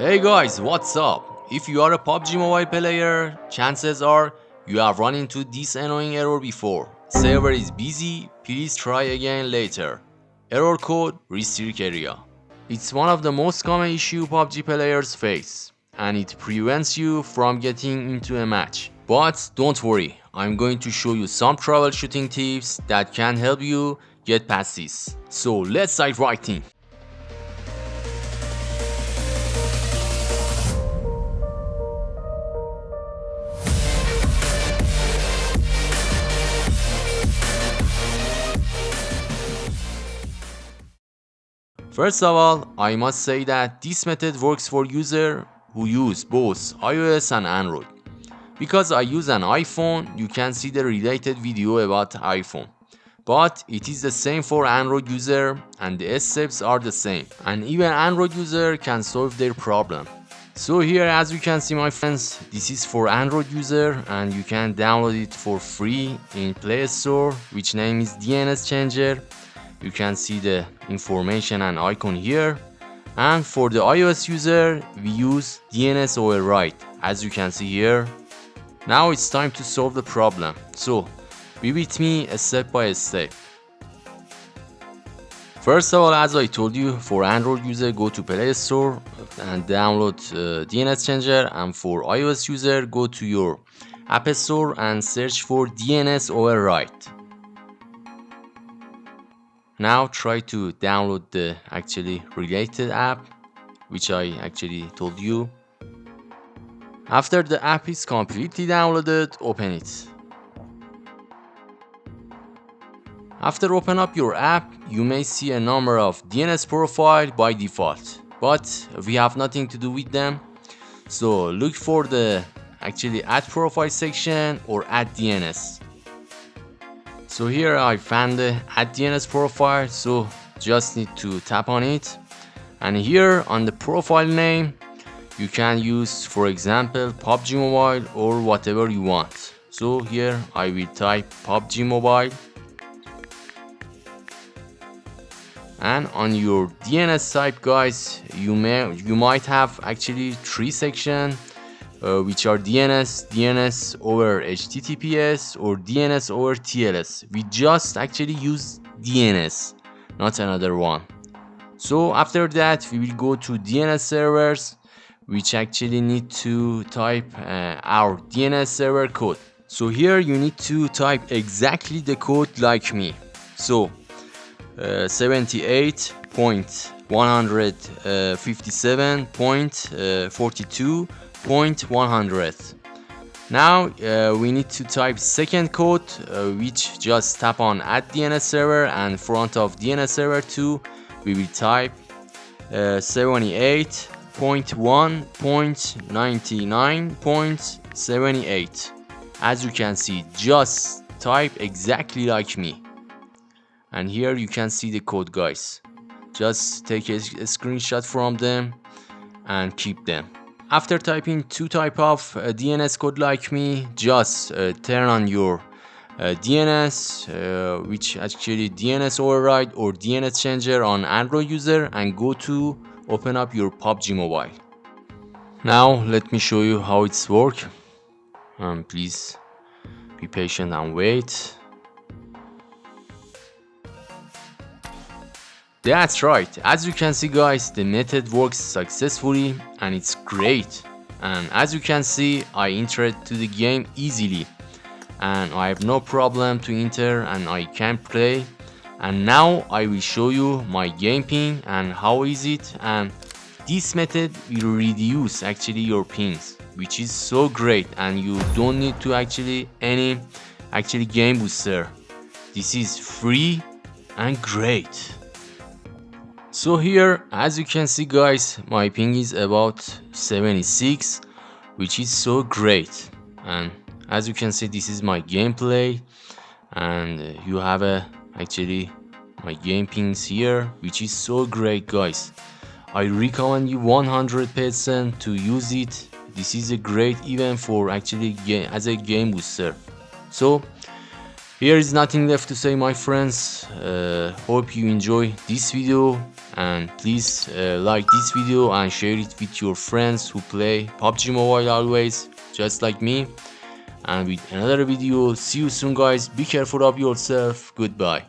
Hey guys, what's up? If you are a PUBG Mobile player, chances are you have run into this annoying error before. Server is busy, please try again later. Error code restrict area. It's one of the most common issue PUBG players face, and it prevents you from getting into a match. But don't worry, I'm going to show you some troubleshooting tips that can help you get past this. So let's dive right in. First of all, I must say that this method works for users who use both iOS and Android. Because I use an iPhone, you can see the related video about iPhone. But it is the same for Android user and the steps are the same. And even Android user can solve their problem. So here, as you can see my friends, this is for Android user and you can download it for free in Play Store, which name is DNS Changer. You can see the information and icon here. And for the iOS user, we use DNS override, as you can see here. Now it's time to solve the problem. So be with me step by step. First of all, as I told you, for Android user, go to Play Store and download DNS Changer. And for iOS user, go to your App Store and search for DNS override. Now try to download the related app, which I actually told you. After the app is completely downloaded, open it. After open up your app, you may see a number of DNS profile by default, but we have nothing to do with them. So look for the add profile section or add DNS. So here I found the add DNS profile, so just need to tap on it. And here on the profile name, you can use, for example, PUBG Mobile or whatever you want. So here I will type PUBG Mobile. And on your DNS type, guys, you might have three sections. Which are DNS over HTTPS or DNS over TLS. We just use DNS, not another one. So after that, we will go to DNS servers, which need to type our DNS server code. So here you need to type exactly the code like me. So 78.157.42.100. Now we need to type second code, which just tap on add DNS server, and front of DNS server 2 we will type 78.1.99.78. As you can see, just type exactly like me. And here you can see the code, guys. Just take a screenshot from them and keep them. After typing two type of DNS code like me, just turn on your DNS, which DNS override or DNS changer on Android user, and go to open up your PUBG Mobile. Now let me show you how it's work. Please be patient and wait. That's right, as you can see, guys, the method works successfully and it's great. And as you can see, I entered to the game easily and I have no problem to enter and I can play. And now I will show you my game ping and how is it, and this method will reduce your pings, which is so great, and you don't need to any game booster. This is free and great. So here, as you can see, guys, my ping is about 76, which is so great. And as you can see, this is my gameplay, and you have my game pings here, which is so great, guys. I recommend you 100% to use it. This is a great event for as a game booster. So Here is nothing left to say, my friends. Hope you enjoy this video, and please like this video and share it with your friends who play PUBG Mobile always, just like me. And with another video, see you soon guys. Be careful of yourself. Goodbye.